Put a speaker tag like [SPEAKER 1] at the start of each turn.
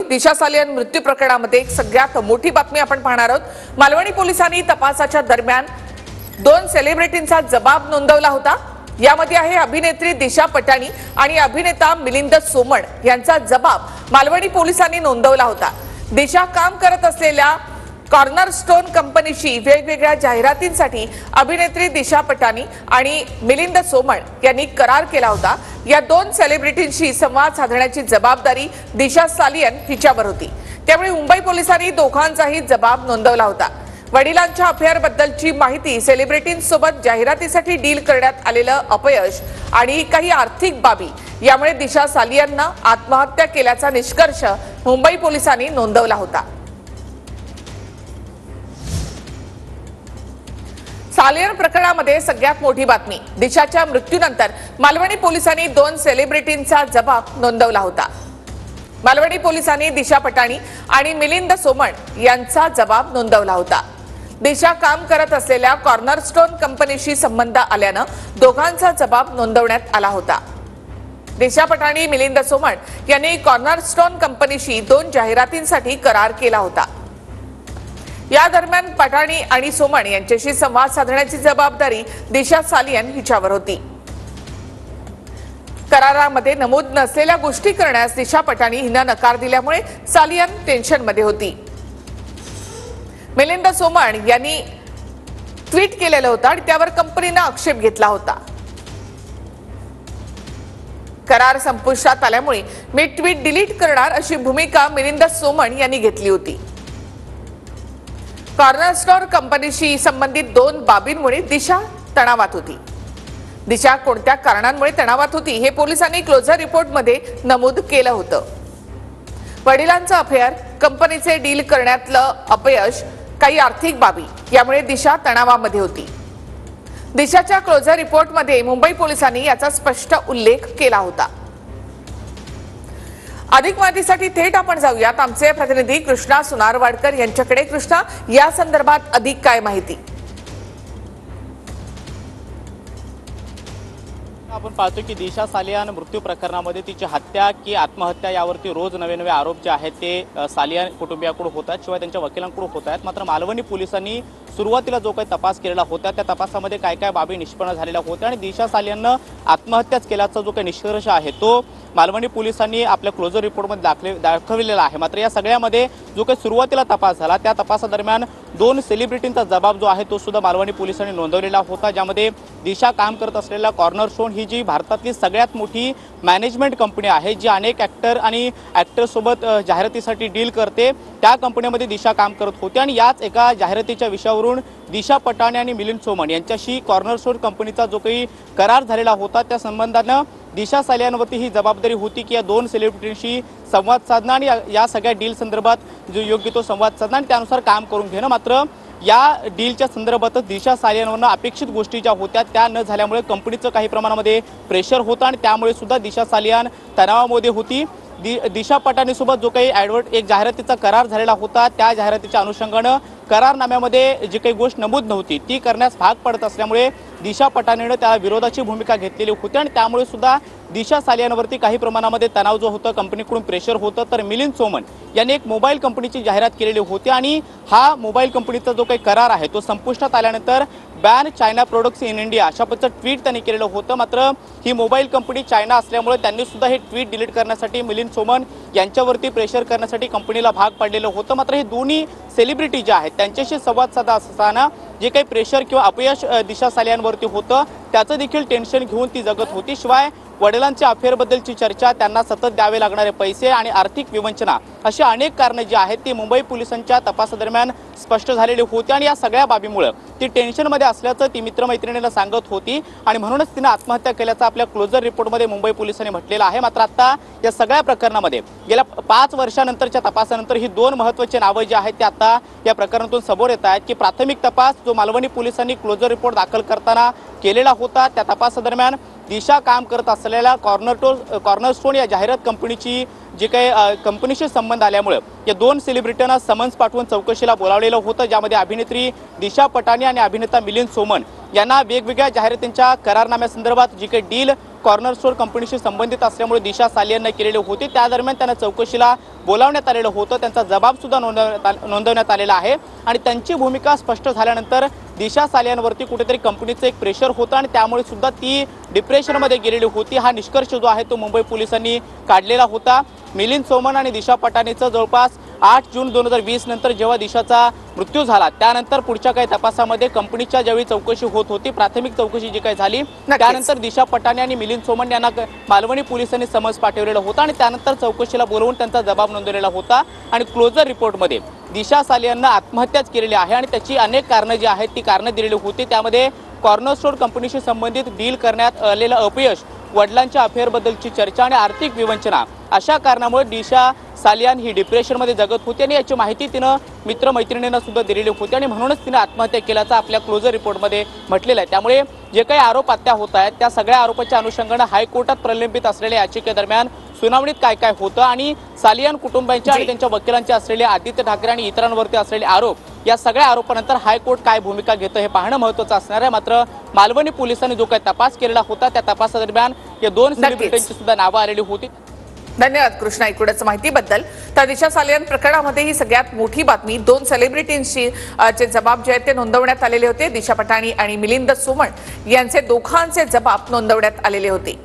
[SPEAKER 1] दिशा सालियन मृत्यू प्रकरणामध्ये एक सगळ्यात मोठी बातमी आपण पाहणार आहोत। मालवणी पोलिसांनी तपासाच्या दरम्यान 2 सेलिब्रिटींचा जबाब नोंदवला होता। यामध्ये आहे अभिनेत्री दिशा पटाणी आणि अभिनेता मिलिंद सोमण यांचा जबाब मालवणी पोलिसांनी नोंदवला होता। दिशा काम करत असलेल्या कॉर्नरस्टोन कंपनीशी वेगवेगळ्या जाहिरातींसाठी अभिनेत्री दिशा पटाणी आणि मिलिंद सोमण यांनी करार केला होता। या 2 सेलिब्रिटींशी संवाद साधण्याची जबाबदारी दिशा सालियन हिच्यावर होती। त्यामुळे मुंबई पोलिसांनी दोघांचाही जबाब नोंदवला होता। वडिलांच्या अफेअर बद्दलची माहिती, सेलिब्रिटींसोबत जाहिरातीसाठी डील करण्यात आलेलं अपयश आणि काही आर्थिक बाबी यामुळे दिशा सालियननं आत्महत्या केल्याचा निष्कर्ष मुंबई पोलिसांनी नोंदवला होता। सालियन प्रकरणामध्ये सगळ्यात मोठी बातमी, दिशाच्या मृत्यूनंतर मालवणी पोलिसांनी 2 सेलिब्रिटींचा जबाब नोंदवला होता। मालवणी पोलिसांनी दिशा पटाणी आणि मिलिंद सोमण यांचा जबाब नोंदवला होता। दिशा काम करत असलेल्या कॉर्नरस्टोन कंपनीशी संबंध आल्यानं दोघांचा जबाब नोंदवण्यात आला होता। दिशा पटाणी मिलिंद सोमण यांनी कॉर्नरस्टोन कंपनीशी 2 जाहिरातींसाठी करार केला होता। या दरम्यान पटाणी आणि सोमण यांच्याशी संवाद साधण्याची जबाबदारी दिशा सालियन हिच्यावर होती। करारामध्ये नमूद नसलेल्या गोष्टी करण्यास दिशा पटाणी हिनं नकार दिल्यामुळे सालियन टेन्शनमध्ये होती। मिलिंद सोमण यांनी ट्विट केलेलं होतं आणि त्यावर कंपनीनं आक्षेप घेतला होता। करार संपुष्टात आल्यामुळे मी ट्विट डिलीट करणार अशी भूमिका मिलिंद सोमण यांनी घेतली होती। कॉर्नरस्टोन कंपनीशी संबंधित 2 बाबींमुळे दिशा तणावात होती। दिशा कोणत्या कारणांमुळे तणावात होती हे पोलिसांनी क्लोजर रिपोर्टमध्ये नमूद केलं होतं। वडिलांचं अफेअर, कंपनीचे डील करण्यातलं अपयश, काही आर्थिक बाबी यामुळे दिशा तणावामध्ये होती। दिशाच्या क्लोजर रिपोर्टमध्ये मुंबई पोलिसांनी याचा स्पष्ट उल्लेख केला होता। अधिक माहितीसाठी थेट आपण जाऊयात आमचे प्रतिनिधी कृष्णा सुनारवाडकर यांच्याकडे। कृष्णा, या संदर्भात अधिक काय माहिती?
[SPEAKER 2] आपण पाहतो की दिशा सालियन मृत्यू प्रकरणामध्ये तिची हत्या की आत्महत्या यावरती रोज नवे नवे आरोप जे आहेत ते सालियन कुटुंबियाकडून होतात, शिवाय त्यांच्या वकिलांकडून होत आहेत। मात्र मालवणी पोलिसांनी सुरुवातीला जो काही तपास केलेला होता त्या तपासामध्ये काय काय बाबी निष्पन्न झालेल्या होत्या आणि दिशा सालियननं आत्महत्याच केल्याचा जो काही निष्कर्ष आहे तो मालवणी पोलिसांनी आपल्या क्लोजर रिपोर्टमध्ये दाखवलेला आहे। मात्र या सगळ्यामध्ये जो काही सुरुवातीला तपास झाला त्या तपासादरम्यान 2 सेलिब्रिटींचा जबाब जो आहे तो सुद्धा मालवणी पोलिसांनी नोंदवलेला होता, ज्यामध्ये दिशा काम करत असलेल्या कॉर्नरस्टोन ही जी भारतातली सगळ्यात मोठी मॅनेजमेंट कंपनी आहे, जी अनेक ॲक्टर आणि ॲक्टर्ससोबत जाहिरातीसाठी डील करते, त्या कंपनीमध्ये दिशा काम करत होती। आणि याच एका जाहिरातीच्या विषयावरून दिशा पटाणी आणि मिलिंद सोमण यांच्याशी कॉर्नरस्टोन कंपनीचा जो काही करार झालेला होता त्या संबंधानं दिशा सालियनवरती ही जबाबदारी होती की या 2 सेलिब्रिटींशी संवाद साधणं आणि या सगळ्या डील संदर्भात जो योग्य तो संवाद साधणं आणि त्यानुसार काम करून घेणं। मात्र या डीलच्या संदर्भातच दिशा सालियनवरनं अपेक्षित गोष्टी ज्या होत्या त्या न झाल्यामुळे कंपनीचं काही प्रमाणामध्ये प्रेशर होतं आणि त्यामुळे सुद्धा दिशा सालियन तणावामध्ये होती। दिशा पटाणीसोबत जो काही एक जाहिरातीचा करार झालेला होता त्या जाहिरातीच्या अनुषंगानं करारनाम्यामध्ये जी काही गोष्ट नमूद नव्हती ती करण्यास भाग पडत असल्यामुळे दिशा पटाणीनं त्या विरोधाची भूमिका घेतलेली होती आणि त्यामुळे सुद्धा दिशा सालियनवरती काही प्रमाणामध्ये तणाव जो होता, कंपनीकडून प्रेशर होतं। तर मिलिंद सोमण यांनी एक मोबाईल कंपनीची जाहिरात केलेली होती आणि हा मोबाईल कंपनीचा जो काही करार आहे तो संपुष्टात आल्यानंतर ban China products in India अशा पद्धतीचं ट्विट त्यांनी केलेलं होतं। मात्र ही मोबाईल कंपनी चायना असल्यामुळे त्यांनी सुद्धा हे ट्विट डिलीट करण्यासाठी मिलिंद सोमण यांच्यावरती प्रेशर करण्यासाठी कंपनीला भाग पाडलेलं होतं। मात्र हे दोन्ही सेलिब्रिटी जे आहेत त्यांच्याशी संवाद साधा असताना जे काही प्रेशर किंवा अपयश दिशा सालियनवरती होतं त्याचं देखील टेन्शन घेऊन ती जगत होती। शिवाय वडिलांच्या अफेअरबद्दलची चर्चा, त्यांना सतत द्यावे लागणारे पैसे आणि आर्थिक विवंचना अशी अनेक कारणं जी आहेत ती मुंबई पोलिसांच्या तपासादरम्यान स्पष्ट झालेली होती आणि या सगळ्या बाबीमुळे ती टेन्शनमध्ये असल्याचं ती मित्रमैत्रिणीला सांगत होती आणि म्हणूनच तिने आत्महत्या केल्याचं आपल्या क्लोजर रिपोर्टमध्ये मुंबई पोलिसांनी म्हटलेलं आहे। मात्र आता या सगळ्या प्रकरणामध्ये गेल्या 5 वर्षानंतरच्या तपासानंतर ही 2 महत्त्वाची नावं जी आहेत ती आता या प्रकरणातून समोर येत आहेत की प्राथमिक तपास जो मालवणी पोलिसांनी क्लोजर रिपोर्ट दाखल करताना केलेला होता त्या तपासादरम्यान दिशा काम करत असलेल्या कॉर्नरस्टोन या जाहिरात कंपनीची जे काही कंपनीशी संबंध आल्यामुळे या 2 सेलिब्रिटींना समन्स पाठवून चौकशीला बोलावलेलं होतं, ज्यामध्ये अभिनेत्री दिशा पटाणी आणि अभिनेता मिलिंद सोमण यांना वेगवेगळ्या जाहिरातींच्या करारनाम्यासंदर्भात जी काही डील कॉर्नरस्टोन कंपनीशी संबंधित असल्यामुळे दिशा सालियनने केलेली होती त्या दरम्यान त्यांना चौकशीला बोलावण्यात आलेलं होतं, त्यांचा जबाब सुद्धा नोंदवण्यात आलेला आहे आणि त्यांची भूमिका स्पष्ट झाल्यानंतर दिशा सालियानवरती कुठेतरी कंपनीचं एक प्रेशर होतं आणि त्यामुळे सुद्धा ती डिप्रेशनमध्ये गेलेली होती। हा निष्कर्ष जो आहे तो मुंबई पोलिसांनी काढलेला होता। मिलिंद सोमण आणि दिशा पटानीचं जवळपास 8 जून 2020 नंतर जेव्हा दिशाचा मृत्यू झाला त्यानंतर पुढच्या काही तपासामध्ये कंपनीच्या ज्यावेळी चौकशी होत होती, प्राथमिक चौकशी जी काही झाली त्यानंतर दिशा पटानी आणि मिलिंद सोमण यांना मालवणी पोलिसांनी समन्स पाठवलेला होता आणि त्यानंतर चौकशीला बोलवून त्यांचा जबाब नोंदवलेला होता आणि क्लोजर रिपोर्टमध्ये दिशा सालियाननं आत्महत्याच केलेली आहे आणि त्याची अनेक कारणं जी आहेत ती कारणं दिलेली होती। त्यामध्ये कॉर्नरस्टोन कंपनीशी संबंधित डील करण्यात आलेलं अपयश, वडिलांच्या अफेअरबद्दलची चर्चा आणि आर्थिक विवंचना अशा कारणामुळे दिशा सालियान ही डिप्रेशनमध्ये जगत होती आणि याची माहिती तिनं मित्रमैत्रिणींना सुद्धा दिलेली होती आणि म्हणूनच तिने आत्महत्या केल्याचं आपल्या क्लोजर रिपोर्टमध्ये म्हटलेलं आहे। त्यामुळे जे काही आरोप आता होत आहेत त्या सगळ्या आरोपाच्या अनुषंगानं हायकोर्टात प्रलंबित असलेल्या याचिकेदरम्यान सुनावणीत काय काय होतं आणि सालियान कुटुंबांच्या आणि त्यांच्या वकिलांचे असलेले आदित्य ठाकरे आणि इतरांवरती असलेले आरोप, या सगळ्या आरोपानंतर हायकोर्ट काय भूमिका घेतं हे पाहणं महत्त्वाचं असणार आहे। मात्र मालवणी पोलिसांनी जो काही तपास केलेला होता त्या तपासादरम्यान या 2 सेलिब्रिटींची सुद्धा नावं आलेली होती।
[SPEAKER 1] धन्यवाद कृष्णा एकूणच माहितीबद्दल। तर दिशा सालियान प्रकरणामध्ये ही सगळ्यात मोठी बातमी, 2 सेलिब्रिटींची चे जबाब जे आहेत ते नोंदवण्यात आलेले होते। दिशा पटानी आणि मिलिंद सोमण यांचे दोघांचे जबाब नोंदवण्यात आलेले होते।